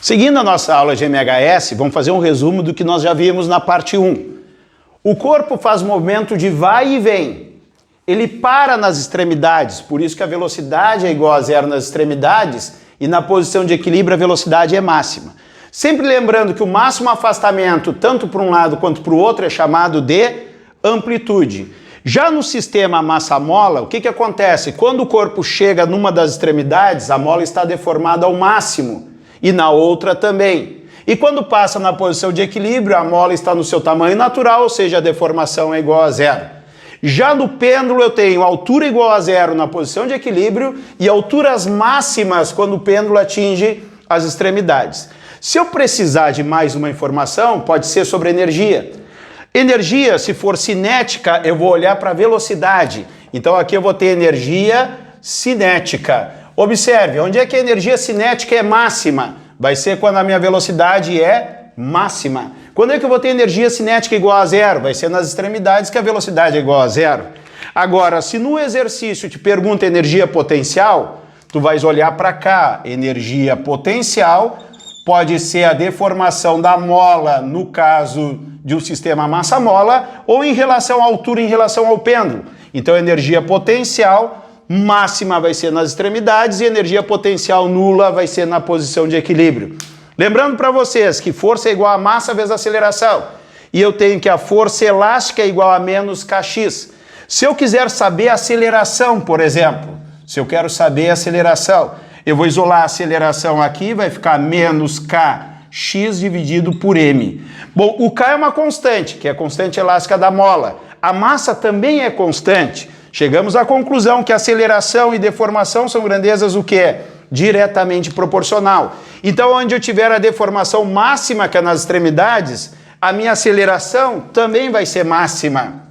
Seguindo a nossa aula de MHS, vamos fazer um resumo do que nós já vimos na parte 1. O corpo faz movimento de vai e vem. Ele para nas extremidades, por isso que a velocidade é igual a zero nas extremidades e na posição de equilíbrio a velocidade é máxima. Sempre lembrando que o máximo afastamento, tanto para um lado quanto para o outro, é chamado de amplitude. Já no sistema massa-mola, o que acontece? Quando o corpo chega numa das extremidades, a mola está deformada ao máximo e na outra também. E quando passa na posição de equilíbrio, a mola está no seu tamanho natural, ou seja, a deformação é igual a zero. Já no pêndulo eu tenho altura igual a zero na posição de equilíbrio e alturas máximas quando o pêndulo atinge as extremidades. Se eu precisar de mais uma informação, pode ser sobre energia. Energia, se for cinética, eu vou olhar para a velocidade. Então aqui eu vou ter energia cinética. Observe, onde é que a energia cinética é máxima? Vai ser quando a minha velocidade é máxima. Quando é que eu vou ter energia cinética igual a zero? Vai ser nas extremidades que a velocidade é igual a zero. Agora, se no exercício te pergunta energia potencial, tu vais olhar para cá. Energia potencial pode ser a deformação da mola, no caso de um sistema massa-mola, ou em relação à altura, em relação ao pêndulo. Então, energia potencial máxima vai ser nas extremidades e energia potencial nula vai ser na posição de equilíbrio. Lembrando para vocês que força é igual a massa vezes aceleração. E eu tenho que a força elástica é igual a menos kx. Se eu quiser saber a aceleração, por exemplo, se eu quero saber a aceleração, eu vou isolar a aceleração aqui, vai ficar menos kx dividido por m. Bom, o k é uma constante, que é a constante elástica da mola. A massa também é constante. Chegamos à conclusão que aceleração e deformação são grandezas o quê? Diretamente proporcional. Então, onde eu tiver a deformação máxima, que é nas extremidades, a minha aceleração também vai ser máxima.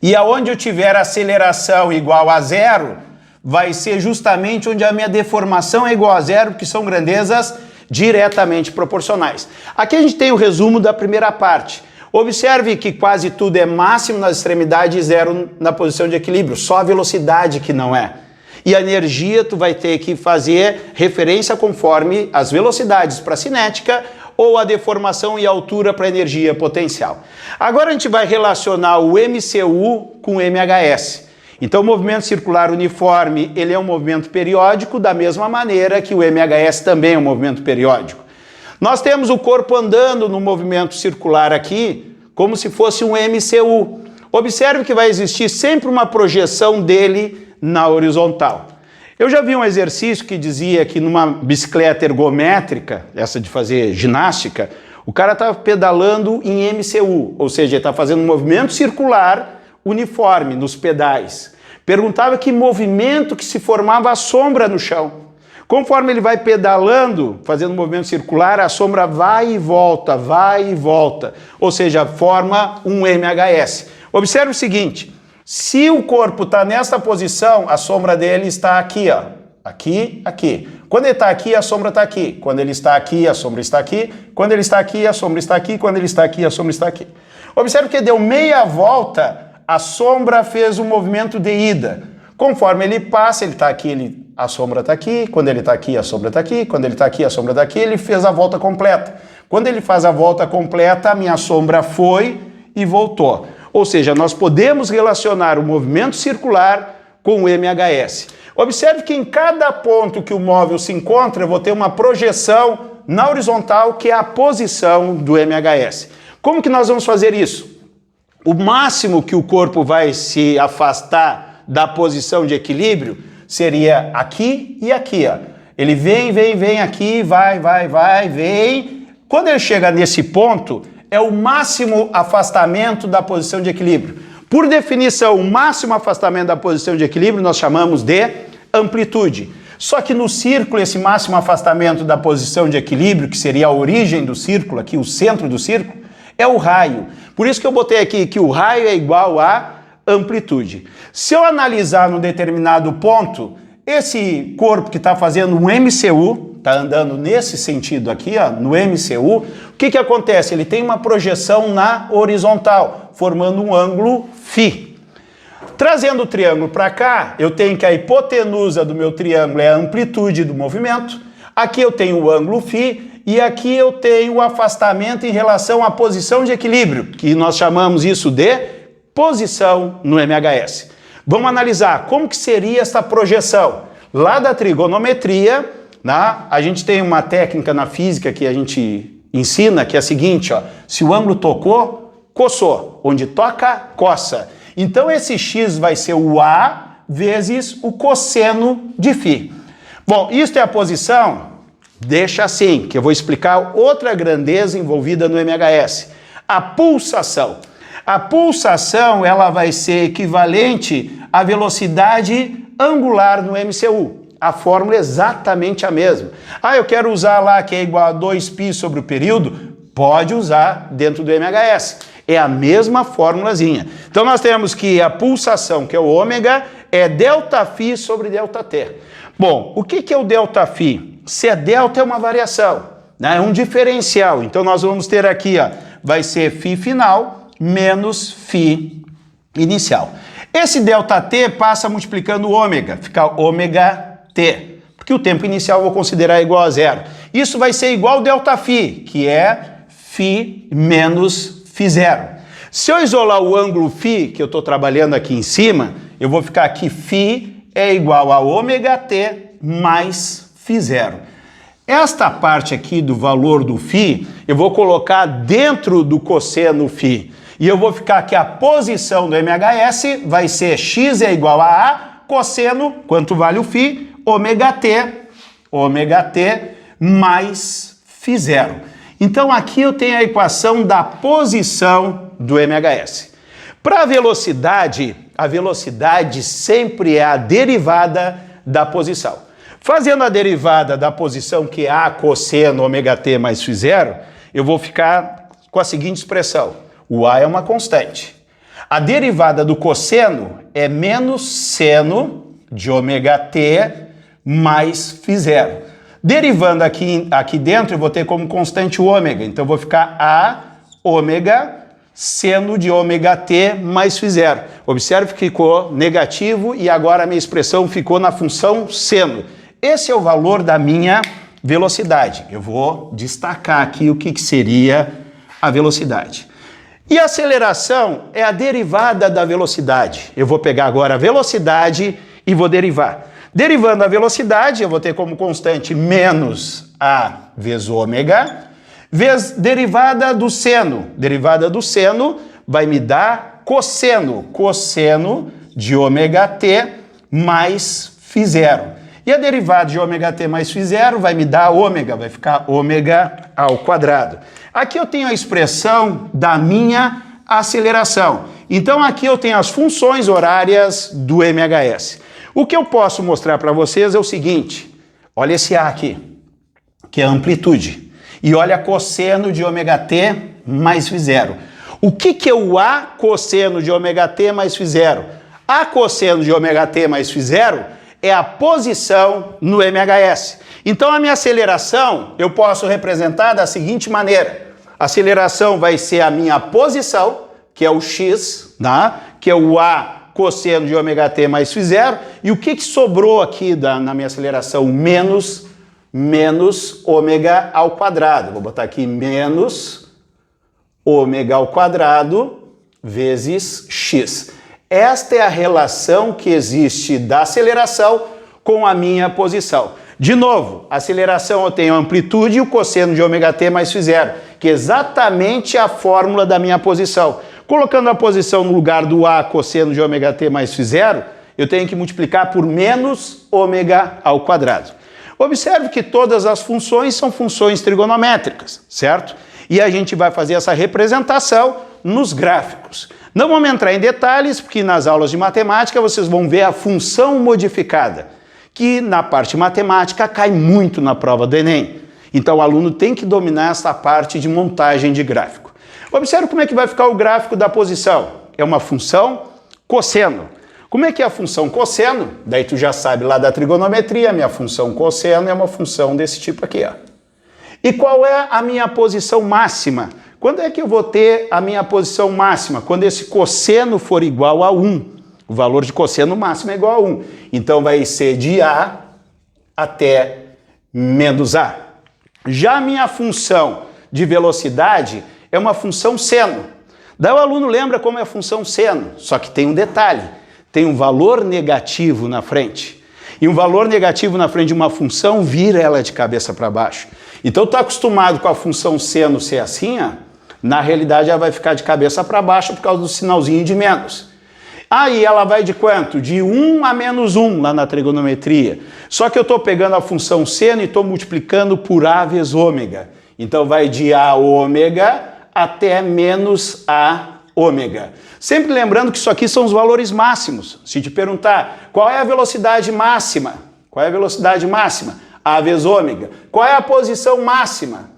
E aonde eu tiver a aceleração igual a zero, vai ser justamente onde a minha deformação é igual a zero, porque são grandezas diretamente proporcionais. Aqui a gente tem o resumo da primeira parte. Observe que quase tudo é máximo nas extremidades e zero na posição de equilíbrio, só a velocidade que não é. E a energia tu vai ter que fazer referência conforme as velocidades para a cinética ou a deformação e altura para a energia potencial. Agora a gente vai relacionar o MCU com o MHS. Então o movimento circular uniforme, ele é um movimento periódico da mesma maneira que o MHS também é um movimento periódico. Nós temos o corpo andando no movimento circular aqui, como se fosse um MCU. Observe que vai existir sempre uma projeção dele na horizontal. Eu já vi um exercício que dizia que numa bicicleta ergométrica, essa de fazer ginástica, o cara estava pedalando em MCU, ou seja, ele está fazendo um movimento circular uniforme nos pedais. Perguntava que movimento que se formava a sombra no chão. Conforme ele vai pedalando, fazendo um movimento circular, a sombra vai e volta, ou seja, forma um MHS. Observe o seguinte, se o corpo está nessa posição, a sombra dele está aqui, ó, aqui, aqui. Quando ele está aqui, a sombra está aqui. Quando ele está aqui, a sombra está aqui. Quando ele está aqui, a sombra está aqui. Quando ele está aqui, a sombra está aqui. Observe que deu meia volta, a sombra fez um movimento de ida. Conforme ele passa, ele está aqui, a sombra está aqui, quando ele está aqui, a sombra está aqui, quando ele está aqui, a sombra está aqui, ele fez a volta completa. Quando ele faz a volta completa, a minha sombra foi e voltou. Ou seja, nós podemos relacionar o movimento circular com o MHS. Observe que em cada ponto que o móvel se encontra, eu vou ter uma projeção na horizontal, que é a posição do MHS. Como que nós vamos fazer isso? O máximo que o corpo vai se afastar da posição de equilíbrio seria aqui e aqui, ó. Ele vem aqui, vai, vem. Quando ele chega nesse ponto, é o máximo afastamento da posição de equilíbrio. Por definição, o máximo afastamento da posição de equilíbrio nós chamamos de amplitude. Só que no círculo, esse máximo afastamento da posição de equilíbrio, que seria a origem do círculo, aqui o centro do círculo, é o raio. Por isso que eu botei aqui que o raio é igual a amplitude. Se eu analisar num determinado ponto, esse corpo que está fazendo um MCU, está andando nesse sentido aqui, ó, no MCU, o que acontece? Ele tem uma projeção na horizontal, formando um ângulo φ. Trazendo o triângulo para cá, eu tenho que a hipotenusa do meu triângulo é a amplitude do movimento, Aqui eu tenho o ângulo φ e aqui eu tenho o afastamento em relação à posição de equilíbrio, que nós chamamos isso de posição no MHS. Vamos analisar como que seria essa projeção. Lá da trigonometria, né, a gente tem uma técnica na física que a gente ensina, que é a seguinte, ó, se o ângulo tocou, coçou. Onde toca, coça. Então esse x vai ser o A vezes o cosseno de φ. Bom, isso é a posição? Deixa assim, que eu vou explicar outra grandeza envolvida no MHS. A pulsação. A pulsação, ela vai ser equivalente à velocidade angular no MCU. A fórmula é exatamente a mesma. Ah, eu quero usar lá que é igual a 2π sobre o período? Pode usar dentro do MHS. É a mesma formulazinha. Então nós temos que a pulsação, que é o ômega, é ΔΦ sobre ΔT. Bom, o que é o ΔΦ? Se é delta é uma variação, né? É um diferencial. Então nós vamos ter aqui, ó, vai ser φ final menos φ inicial. Esse ΔT passa multiplicando o ômega, fica ômega t, porque o tempo inicial eu vou considerar igual a zero. Isso vai ser igual ao ΔΦ, que é φ menos φ0. Se eu isolar o ângulo φ, que eu estou trabalhando aqui em cima, eu vou ficar aqui φ é igual a ômega t mais φ0. Esta parte aqui do valor do φ, eu vou colocar dentro do cosseno φ. E eu vou ficar aqui, a posição do MHS vai ser x é igual a A, cosseno, quanto vale o φ, ômega t mais φ0. Então aqui eu tenho a equação da posição do MHS. Para a velocidade sempre é a derivada da posição. Fazendo a derivada da posição, que é A cosseno ômega t mais φ0, eu vou ficar com a seguinte expressão. O A é uma constante. A derivada do cosseno é menos seno de ômega t mais φ0. Derivando aqui dentro, eu vou ter como constante o ômega. Então, eu vou ficar A ômega seno de ômega t mais φ0. Observe que ficou negativo e agora a minha expressão ficou na função seno. Esse é o valor da minha velocidade. Eu vou destacar aqui o que seria a velocidade. E a aceleração é a derivada da velocidade. Eu vou pegar agora a velocidade e vou derivar. Derivando a velocidade, eu vou ter como constante menos A vezes ômega, vezes derivada do seno. Derivada do seno vai me dar cosseno. Cosseno de ômega t mais φ0. E a derivada de ômega t mais φ0 vai me dar ômega, vai ficar ômega ao quadrado. Aqui eu tenho a expressão da minha aceleração. Então aqui eu tenho as funções horárias do MHS. O que eu posso mostrar para vocês é o seguinte, olha esse A aqui, que é a amplitude, e olha cosseno de ômega t mais φ0. O que é o A cosseno de ômega t mais φ0? A cosseno de ômega t mais φ0 é a posição no MHS. Então a minha aceleração eu posso representar da seguinte maneira. A aceleração vai ser a minha posição, que é o x, né? Que é o A cosseno de ômega t mais φ0. E o que sobrou aqui na minha aceleração? Menos ômega ao quadrado. Vou botar aqui menos ômega ao quadrado vezes x. Esta é a relação que existe da aceleração com a minha posição. De novo, a aceleração eu tenho a amplitude e o cosseno de ômega t mais φ0, que é exatamente a fórmula da minha posição. Colocando a posição no lugar do A cosseno de ômega t mais φ0, eu tenho que multiplicar por menos ômega ao quadrado. Observe que todas as funções são funções trigonométricas, certo? E a gente vai fazer essa representação nos gráficos. Não vamos entrar em detalhes, porque nas aulas de matemática vocês vão ver a função modificada, que na parte matemática cai muito na prova do Enem. Então o aluno tem que dominar essa parte de montagem de gráfico. Observe como é que vai ficar o gráfico da posição. É uma função cosseno. Como é que é a função cosseno? Daí tu já sabe lá da trigonometria, minha função cosseno é uma função desse tipo aqui, ó. E qual é a minha posição máxima? Quando é que eu vou ter a minha posição máxima? Quando esse cosseno for igual a 1. O valor de cosseno máximo é igual a 1. Então vai ser de A até menos A. Já a minha função de velocidade é uma função seno. Daí o aluno lembra como é a função seno, só que tem um detalhe, tem um valor negativo na frente. E um valor negativo na frente de uma função vira ela de cabeça para baixo. Então está acostumado com a função seno ser assim, ó, na realidade ela vai ficar de cabeça para baixo por causa do sinalzinho de menos. Aí ela vai de quanto? De 1 a menos 1 lá na trigonometria. Só que eu estou pegando a função seno e estou multiplicando por A vezes ômega. Então vai de A ômega até menos A ômega. Sempre lembrando que isso aqui são os valores máximos. Se te perguntar qual é a velocidade máxima? Qual é a velocidade máxima? A vezes ômega. Qual é a posição máxima?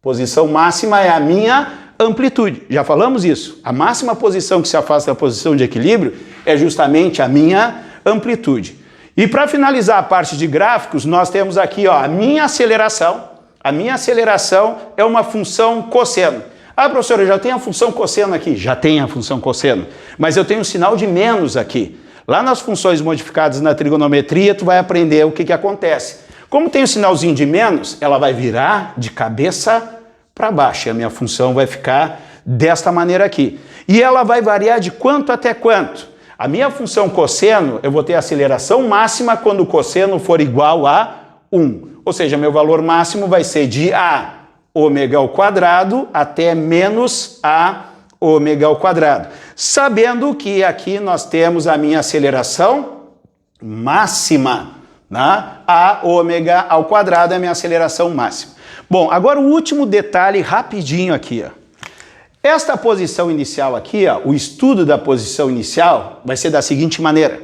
Posição máxima é a minha amplitude. Já falamos isso. A máxima posição que se afasta da posição de equilíbrio é justamente a minha amplitude. E para finalizar a parte de gráficos, nós temos aqui ó, a minha aceleração. A minha aceleração é uma função cosseno. Ah, professor, eu já tenho a função cosseno aqui. Já tenho a função cosseno. Mas eu tenho um sinal de menos aqui. Lá nas funções modificadas na trigonometria, tu vai aprender o que acontece. Como tem o sinalzinho de menos, ela vai virar de cabeça para baixo. E a minha função vai ficar desta maneira aqui. E ela vai variar de quanto até quanto? A minha função cosseno, eu vou ter a aceleração máxima quando o cosseno for igual a 1. Ou seja, meu valor máximo vai ser de A ômega ao quadrado até menos A ômega ao quadrado. Sabendo que aqui nós temos a minha aceleração máxima, né? A ômega ao quadrado é a minha aceleração máxima. Bom, agora o último detalhe rapidinho aqui, ó. Esta posição inicial aqui, ó, o estudo da posição inicial vai ser da seguinte maneira.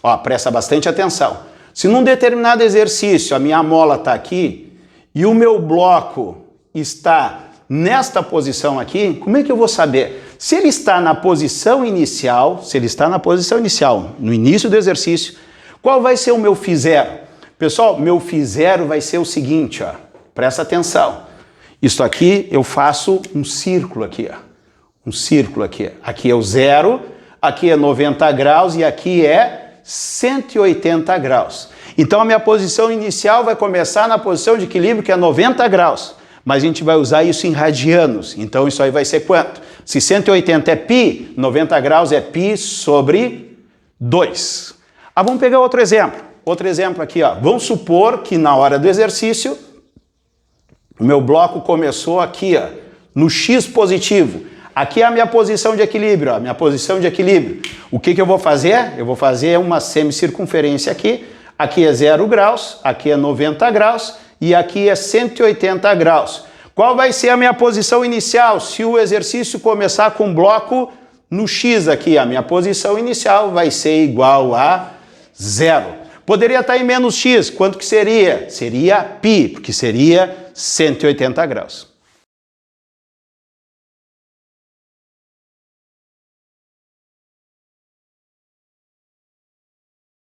Ó, presta bastante atenção. Se num determinado exercício a minha mola está aqui e o meu bloco está nesta posição aqui, como é que eu vou saber? Se ele está na posição inicial, no início do exercício, qual vai ser o meu φ0? Pessoal, meu φ0 vai ser o seguinte, ó, presta atenção. Isso aqui eu faço um círculo aqui, ó. Um círculo aqui. Aqui é o 0, aqui é 90 graus e aqui é 180 graus. Então a minha posição inicial vai começar na posição de equilíbrio que é 90 graus. Mas a gente vai usar isso em radianos. Então isso aí vai ser quanto? Se 180 é π, 90 graus é π sobre 2. Ah, vamos pegar outro exemplo. Outro exemplo aqui, ó. Vamos supor que na hora do exercício o meu bloco começou aqui, ó, no x positivo. Aqui é a minha posição de equilíbrio, ó, minha posição de equilíbrio. O que eu vou fazer? Eu vou fazer uma semicircunferência aqui. Aqui é 0 graus, aqui é 90 graus e aqui é 180 graus. Qual vai ser a minha posição inicial? Se o exercício começar com um bloco no x aqui, a minha posição inicial vai ser igual a 0. Poderia estar em menos x, quanto que seria? Seria π, porque seria 180 graus.